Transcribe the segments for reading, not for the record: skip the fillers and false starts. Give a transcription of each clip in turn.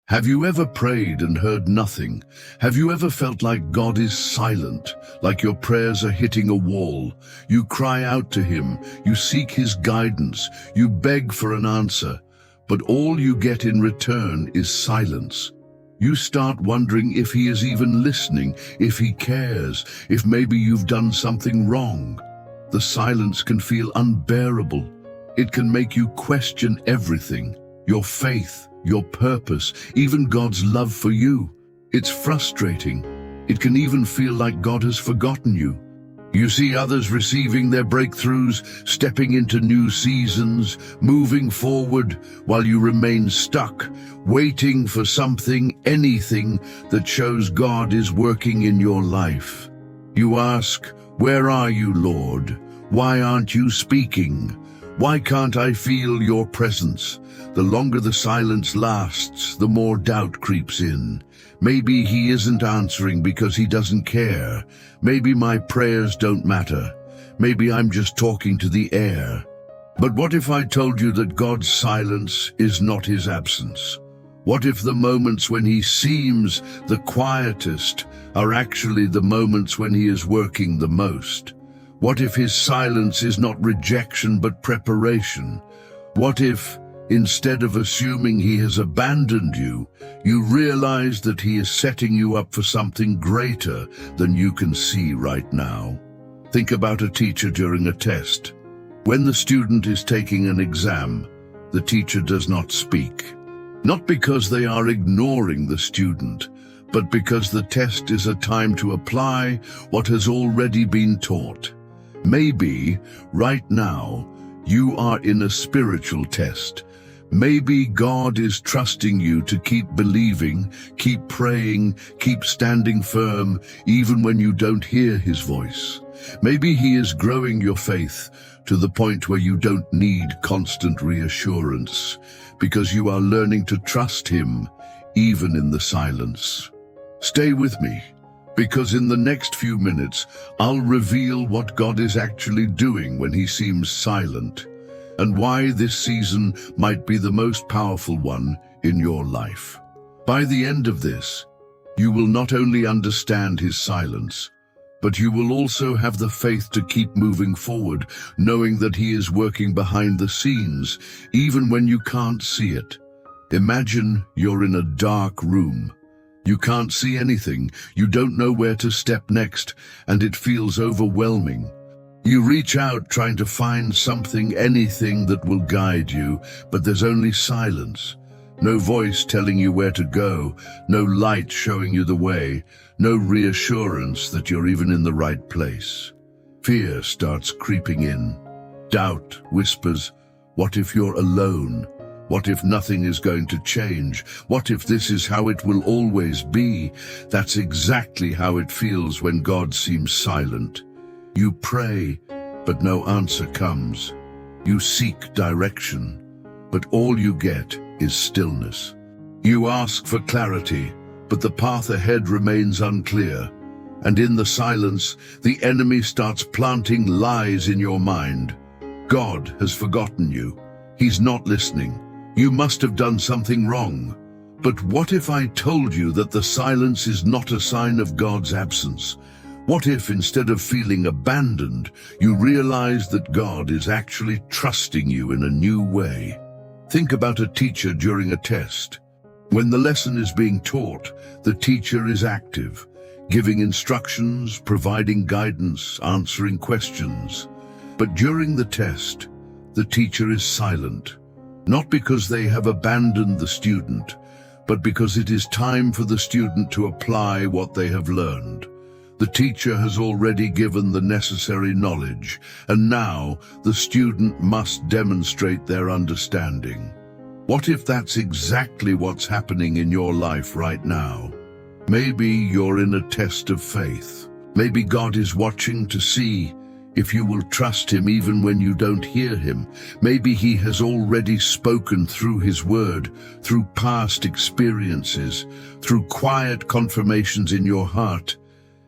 Have you ever prayed and heard nothing? Have you ever felt like God is silent, like your prayers are hitting a wall? You cry out to Him, you seek His guidance, you beg for an answer, but all you get in return is silence. You start wondering if He is even listening, if He cares, if maybe you've done something wrong. The silence can feel unbearable. It can make you question everything, your faith, your purpose, even God's love for you. It's frustrating. It can even feel like God has forgotten you. You see others receiving their breakthroughs, stepping into new seasons, moving forward, while you remain stuck, waiting for something, anything that shows God is working in your life. You ask, "Where are you, Lord? Why aren't you speaking? Why can't I feel your presence?" The longer the silence lasts, the more doubt creeps in. Maybe He isn't answering because He doesn't care. Maybe my prayers don't matter. Maybe I'm just talking to the air. But what if I told you that God's silence is not His absence? What if the moments when He seems the quietest are actually the moments when He is working the most? What if His silence is not rejection but preparation? What if, instead of assuming He has abandoned you, you realize that He is setting you up for something greater than you can see right now? Think about a teacher during a test. When the student is taking an exam, the teacher does not speak. Not because they are ignoring the student, but because the test is a time to apply what has already been taught. Maybe, right now, you are in a spiritual test. Maybe God is trusting you to keep believing, keep praying, keep standing firm, even when you don't hear His voice. Maybe He is growing your faith to the point where you don't need constant reassurance, because you are learning to trust Him, even in the silence. Stay with me, because in the next few minutes, I'll reveal what God is actually doing when He seems silent, and why this season might be the most powerful one in your life. By the end of this, you will not only understand His silence, but you will also have the faith to keep moving forward, knowing that He is working behind the scenes, even when you can't see it. Imagine you're in a dark room. You can't see anything, you don't know where to step next, and it feels overwhelming. You reach out trying to find something, anything that will guide you, but there's only silence. No voice telling you where to go, no light showing you the way, no reassurance that you're even in the right place. Fear starts creeping in. Doubt whispers, what if you're alone? What if nothing is going to change? What if this is how it will always be? That's exactly how it feels when God seems silent. You pray, but no answer comes. You seek direction, but all you get is stillness. You ask for clarity, but the path ahead remains unclear. And in the silence, the enemy starts planting lies in your mind. God has forgotten you. He's not listening. You must have done something wrong. But what if I told you that the silence is not a sign of God's absence? What if, instead of feeling abandoned, you realize that God is actually trusting you in a new way? Think about a teacher during a test. When the lesson is being taught, the teacher is active, giving instructions, providing guidance, answering questions. But during the test, the teacher is silent, not because they have abandoned the student, but because it is time for the student to apply what they have learned. The teacher has already given the necessary knowledge, and now the student must demonstrate their understanding. What if that's exactly what's happening in your life right now? Maybe you're in a test of faith. Maybe God is watching to see if you will trust Him even when you don't hear Him. Maybe He has already spoken through His word, through past experiences, through quiet confirmations in your heart.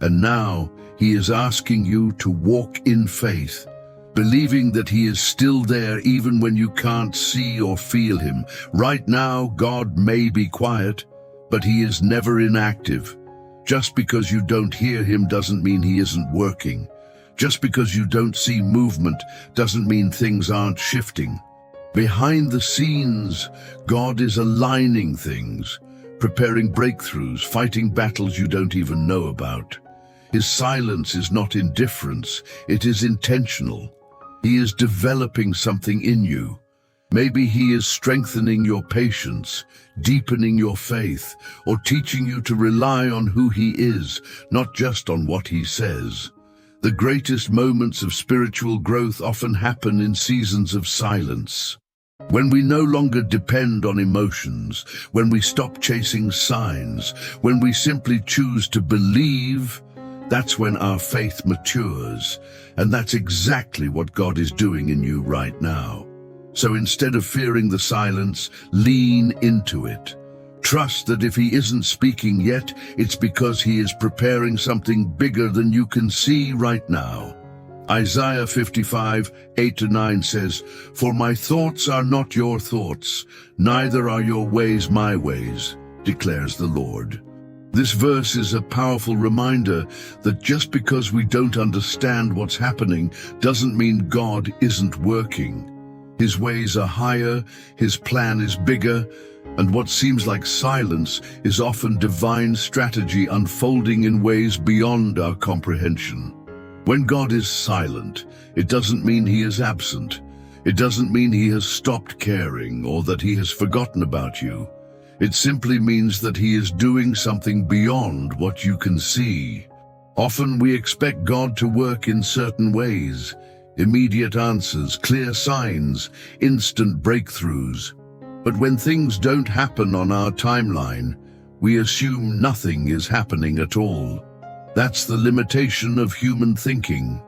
And now He is asking you to walk in faith, believing that He is still there even when you can't see or feel Him. Right now, God may be quiet, but he is never inactive. Just because you don't hear him doesn't mean he isn't working. Just because you don't see movement doesn't mean things aren't shifting. Behind the scenes, God is aligning things, preparing breakthroughs, fighting battles you don't even know about. His silence is not indifference, it is intentional. He is developing something in you. Maybe he is strengthening your patience, deepening your faith, or teaching you to rely on who he is, not just on what he says. The greatest moments of spiritual growth often happen in seasons of silence. When we no longer depend on emotions, when we stop chasing signs, when we simply choose to believe, that's when our faith matures. And that's exactly what God is doing in you right now. So instead of fearing the silence, lean into it. Trust that if he isn't speaking yet, it's because he is preparing something bigger than you can see right now. Isaiah 55, 8-9 says, "For my thoughts are not your thoughts, neither are your ways my ways, declares the Lord." This verse is a powerful reminder that just because we don't understand what's happening doesn't mean God isn't working. His ways are higher, his plan is bigger, and what seems like silence is often divine strategy unfolding in ways beyond our comprehension. When God is silent, it doesn't mean he is absent. It doesn't mean he has stopped caring or that he has forgotten about you. It simply means that he is doing something beyond what you can see. Often we expect God to work in certain ways: immediate answers, clear signs, instant breakthroughs. But when things don't happen on our timeline, we assume nothing is happening at all. That's the limitation of human thinking.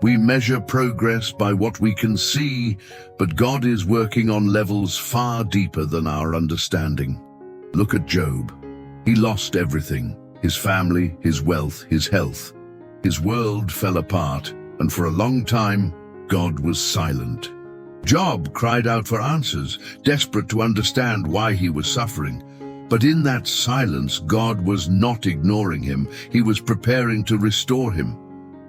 We measure progress by what we can see, but God is working on levels far deeper than our understanding. Look at Job. He lost everything: his family, his wealth, his health. His world fell apart, and for a long time, God was silent. Job cried out for answers, desperate to understand why he was suffering. But in that silence, God was not ignoring him. He was preparing to restore him.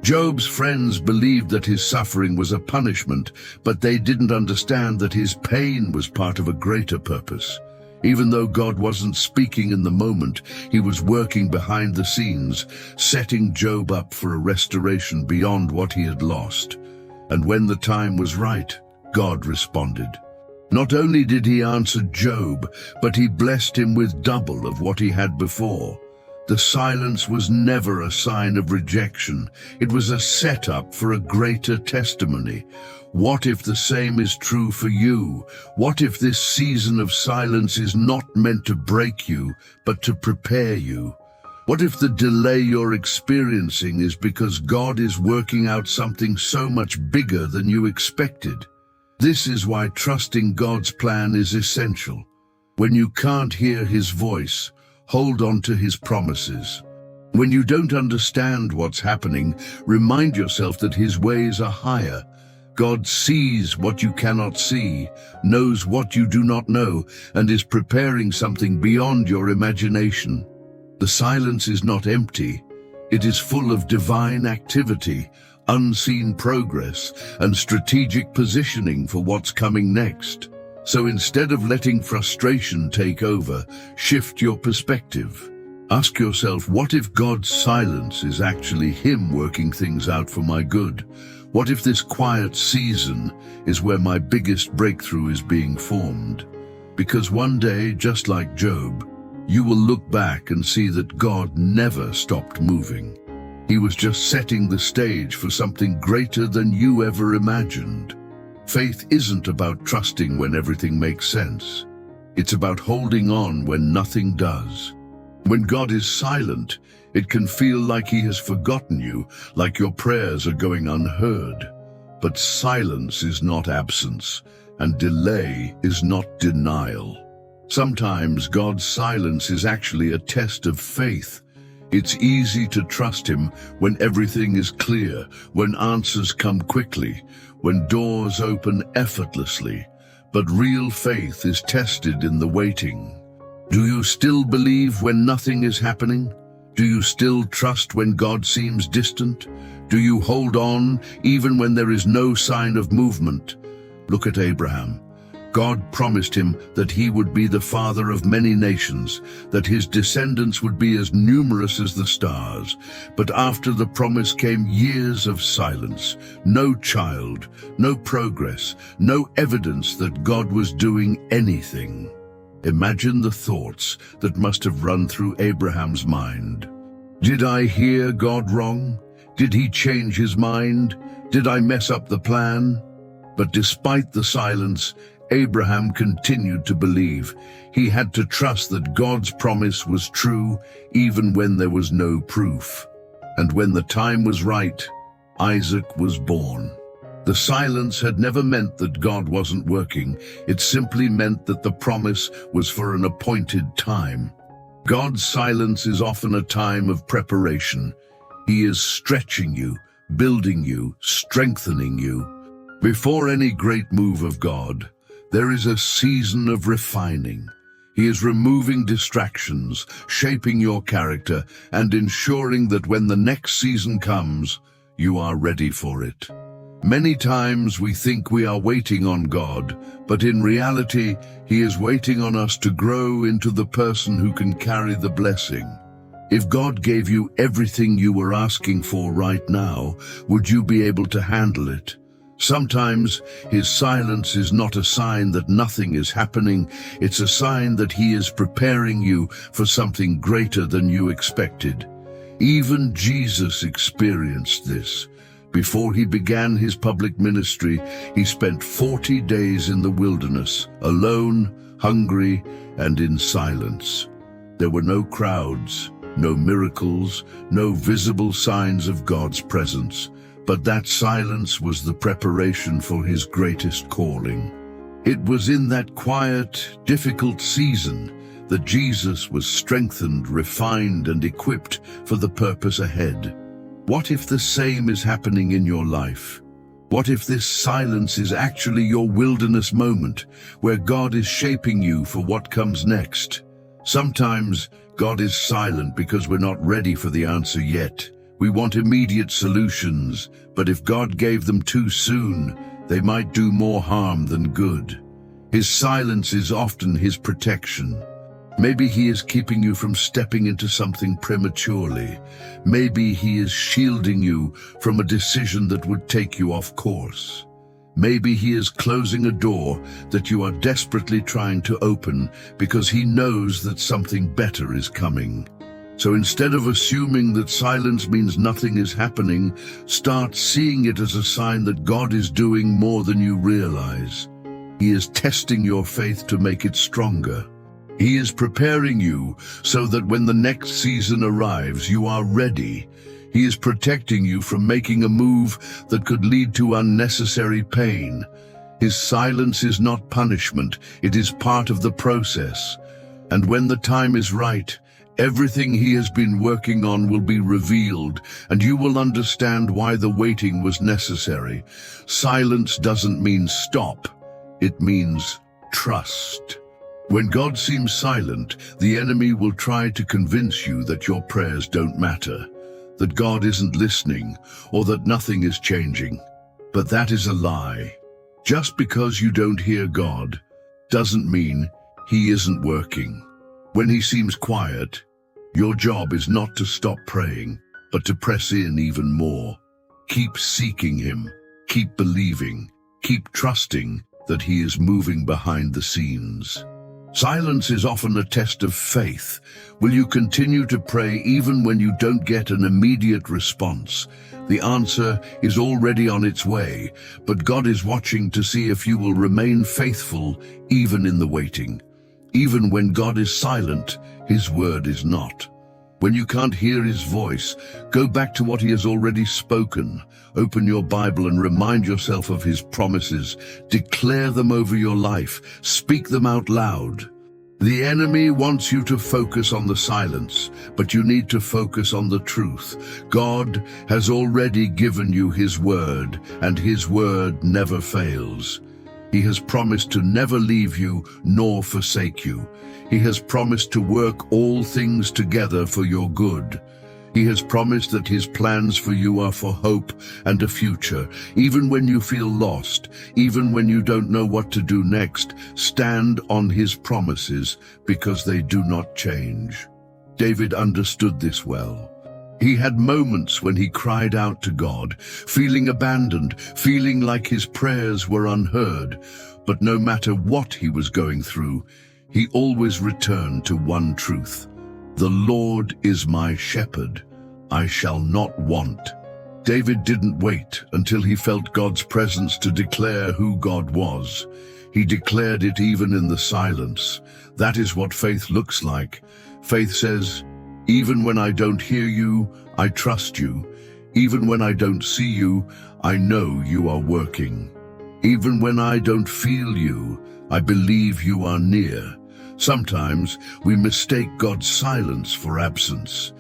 Job's friends believed that his suffering was a punishment, but they didn't understand that his pain was part of a greater purpose. Even though God wasn't speaking in the moment, he was working behind the scenes, setting Job up for a restoration beyond what he had lost. And when the time was right, God responded. Not only did he answer Job, but he blessed him with double of what he had before. The silence was never a sign of rejection. It was a setup for a greater testimony. What if the same is true for you? What if this season of silence is not meant to break you, but to prepare you? What if the delay you're experiencing is because God is working out something so much bigger than you expected? This is why trusting God's plan is essential. When you can't hear his voice, hold on to his promises. When you don't understand what's happening, remind yourself that his ways are higher. God sees what you cannot see, knows what you do not know, and is preparing something beyond your imagination. The silence is not empty. It is full of divine activity, unseen progress, and strategic positioning for what's coming next. So instead of letting frustration take over, shift your perspective. Ask yourself, what if God's silence is actually him working things out for my good? What if this quiet season is where my biggest breakthrough is being formed? Because one day, just like Job, you will look back and see that God never stopped moving. He was just setting the stage for something greater than you ever imagined. Faith isn't about trusting when everything makes sense. It's about holding on when nothing does. When God is silent, it can feel like he has forgotten you, like your prayers are going unheard. But silence is not absence, and delay is not denial. Sometimes God's silence is actually a test of faith. It's easy to trust him when everything is clear, when answers come quickly, when doors open effortlessly. But real faith is tested in the waiting. Do you still believe when nothing is happening? Do you still trust when God seems distant? Do you hold on even when there is no sign of movement? Look at Abraham. God promised him that he would be the father of many nations, that his descendants would be as numerous as the stars. But after the promise came years of silence, no child, no progress, no evidence that God was doing anything. Imagine the thoughts that must have run through Abraham's mind. Did I hear God wrong? Did he change his mind? Did I mess up the plan? But despite the silence, Abraham continued to believe. He had to trust that God's promise was true even when there was no proof. And when the time was right, Isaac was born. The silence had never meant that God wasn't working. It simply meant that the promise was for an appointed time. God's silence is often a time of preparation. He is stretching you, building you, strengthening you. Before any great move of God, there is a season of refining. He is removing distractions, shaping your character, and ensuring that when the next season comes, you are ready for it. Many times we think we are waiting on God, but in reality, He is waiting on us to grow into the person who can carry the blessing. If God gave you everything you were asking for right now, would you be able to handle it? Sometimes His silence is not a sign that nothing is happening. It's a sign that He is preparing you for something greater than you expected. Even Jesus experienced this. Before He began His public ministry, He spent 40 days in the wilderness, alone, hungry, and in silence. There were no crowds, no miracles, no visible signs of God's presence. But that silence was the preparation for His greatest calling. It was in that quiet, difficult season that Jesus was strengthened, refined, and equipped for the purpose ahead. What if the same is happening in your life? What if this silence is actually your wilderness moment, where God is shaping you for what comes next? Sometimes God is silent because we're not ready for the answer yet. We want immediate solutions, but if God gave them too soon, they might do more harm than good. His silence is often His protection. Maybe He is keeping you from stepping into something prematurely. Maybe He is shielding you from a decision that would take you off course. Maybe He is closing a door that you are desperately trying to open because He knows that something better is coming. So instead of assuming that silence means nothing is happening, start seeing it as a sign that God is doing more than you realize. He is testing your faith to make it stronger. He is preparing you so that when the next season arrives, you are ready. He is protecting you from making a move that could lead to unnecessary pain. His silence is not punishment, it is part of the process. And when the time is right, everything He has been working on will be revealed, and you will understand why the waiting was necessary. Silence doesn't mean stop, it means trust. When God seems silent, the enemy will try to convince you that your prayers don't matter, that God isn't listening, or that nothing is changing. But that is a lie. Just because you don't hear God doesn't mean He isn't working. When He seems quiet, your job is not to stop praying, but to press in even more. Keep seeking Him, keep believing, keep trusting that He is moving behind the scenes. Silence is often a test of faith. Will you continue to pray even when you don't get an immediate response? The answer is already on its way, but God is watching to see if you will remain faithful even in the waiting. Even when God is silent, His word is not. When you can't hear His voice, go back to what He has already spoken. Open your Bible and remind yourself of His promises. Declare them over your life. Speak them out loud. The enemy wants you to focus on the silence, but you need to focus on the truth. God has already given you His word, and His word never fails. He has promised to never leave you nor forsake you. He has promised to work all things together for your good. He has promised that his plans for you are for hope and a future. Even when you feel lost, even when you don't know what to do next, stand on his promises because they do not change. David understood this well. He had moments when he cried out to God, feeling abandoned, feeling like his prayers were unheard. But no matter what he was going through, he always returned to one truth. The Lord is my shepherd. I shall not want. David didn't wait until he felt God's presence to declare who God was. He declared it even in the silence. That is what faith looks like. Faith says, even when I don't hear you, I trust you. Even when I don't see you, I know you are working. Even when I don't feel you, I believe you are near. Sometimes we mistake God's silence for absence,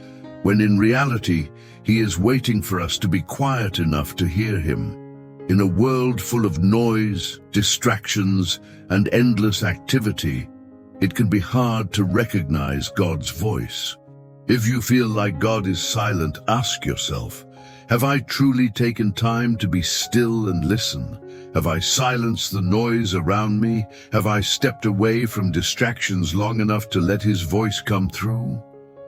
when in reality, he is waiting for us to be quiet enough to hear him. In a world full of noise, distractions, and endless activity, it can be hard to recognize God's voice. If you feel like God is silent, ask yourself, have I truly taken time to be still and listen? Have I silenced the noise around me? Have I stepped away from distractions long enough to let his voice come through?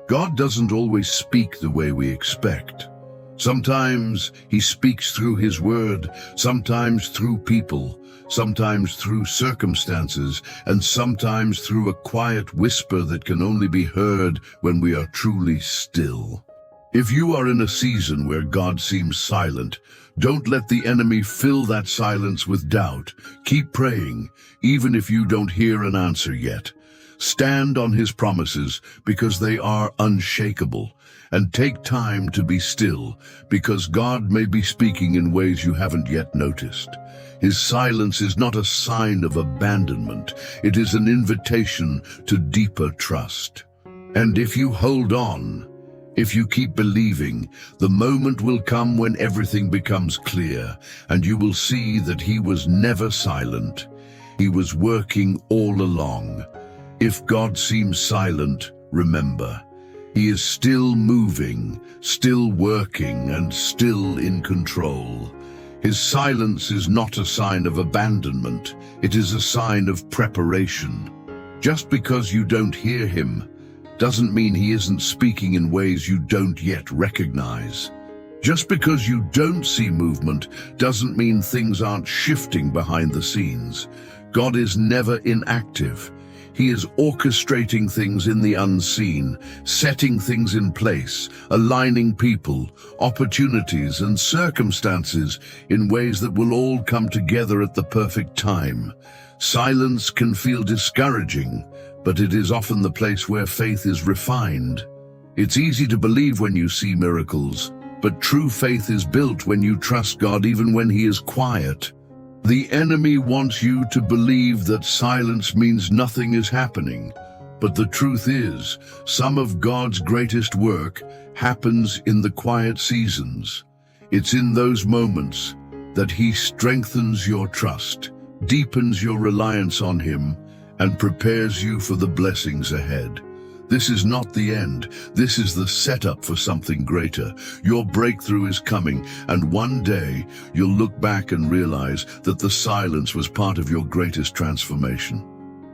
God doesn't always speak the way we expect. Sometimes he speaks through his word, sometimes through people, sometimes through circumstances, and sometimes through a quiet whisper that can only be heard when we are truly still. If you are in a season where God seems silent, don't let the enemy fill that silence with doubt. Keep praying, even if you don't hear an answer yet. Stand on his promises because they are unshakable, and take time to be still because God may be speaking in ways you haven't yet noticed. His silence is not a sign of abandonment. It is an invitation to deeper trust. And if you hold on, if you keep believing, the moment will come when everything becomes clear, and you will see that he was never silent. He was working all along. If God seems silent, remember, he is still moving, still working, and still in control. His silence is not a sign of abandonment. It is a sign of preparation. Just because you don't hear him doesn't mean he isn't speaking in ways you don't yet recognize. Just because you don't see movement doesn't mean things aren't shifting behind the scenes. God is never inactive. He is orchestrating things in the unseen, setting things in place, aligning people, opportunities, and circumstances in ways that will all come together at the perfect time. Silence can feel discouraging, but it is often the place where faith is refined. It's easy to believe when you see miracles, but true faith is built when you trust God even when he is quiet. The enemy wants you to believe that silence means nothing is happening. But the truth is, some of God's greatest work happens in the quiet seasons. It's in those moments that he strengthens your trust, deepens your reliance on him, and prepares you for the blessings ahead. This is not the end. This is the setup for something greater. Your breakthrough is coming, and one day you'll look back and realize that the silence was part of your greatest transformation.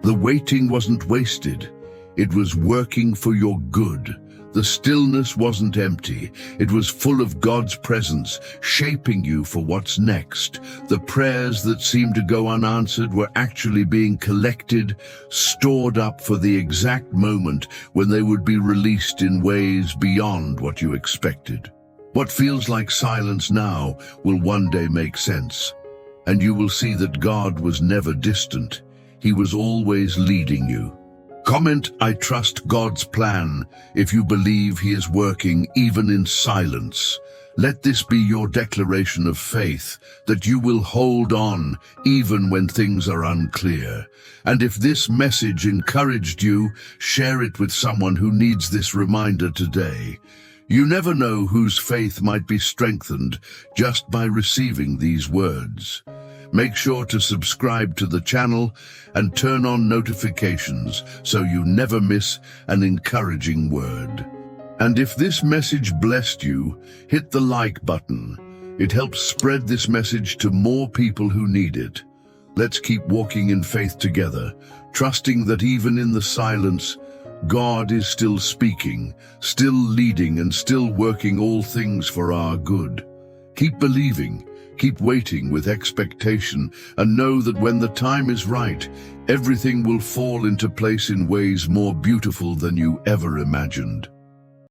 The waiting wasn't wasted. It was working for your good. The stillness wasn't empty. It was full of God's presence, shaping you for what's next. The prayers that seemed to go unanswered were actually being collected, stored up for the exact moment when they would be released in ways beyond what you expected. What feels like silence now will one day make sense, and you will see that God was never distant. He was always leading you. Comment, I trust God's plan, if you believe he is working even in silence. Let this be your declaration of faith, that you will hold on even when things are unclear. And if this message encouraged you, share it with someone who needs this reminder today. You never know whose faith might be strengthened just by receiving these words. Make sure to subscribe to the channel and turn on notifications so you never miss an encouraging word. And if this message blessed you, hit the like button. It helps spread this message to more people who need it. Let's keep walking in faith together, trusting that even in the silence, God is still speaking, still leading, and still working all things for our good. Keep believing, keep waiting with expectation, and know that when the time is right, everything will fall into place in ways more beautiful than you ever imagined.